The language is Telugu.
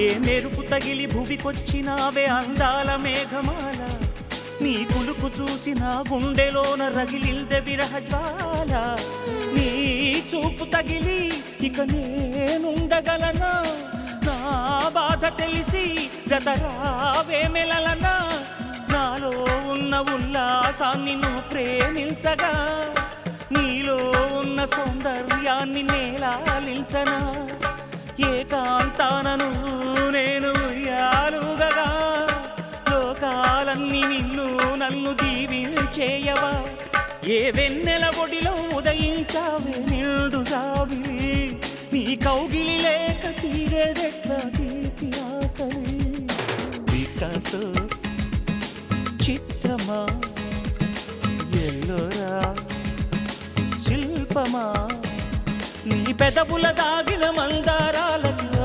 ఏ మెరుపు తగిలి భువికొచ్చినావే అందాల మేఘమాల, నీ కులుకు చూసిన గుండెలోన రగిలిల్దె విరహ జ్వాల. నీ చూపు తగిలి ఇక నేనుండగలనా, నా బాధ తెలిసి జతరావే మెలలనా. నాలో ఉన్న ఉల్లాసాన్ని నువ్వు ప్రేమించగా, నీలో ఉన్న సౌందర్యాన్ని నేలాలించనా. ఏకాంతానను నేను ఉయ్యాలుగగా, లోకాలన్నీ నిన్ను నన్ను దీవించేయవా. ఏ వెన్నెల ఒడిలో ఉదయించావే నిండు జాబిలి, నీ కౌగిలి లేక తీరేదెట్లా తీపి ఆకలి. వికాసో చిత్రమా ఎల్లోరా శిల్పమా, నీ పెదవుల దాగిన మందారా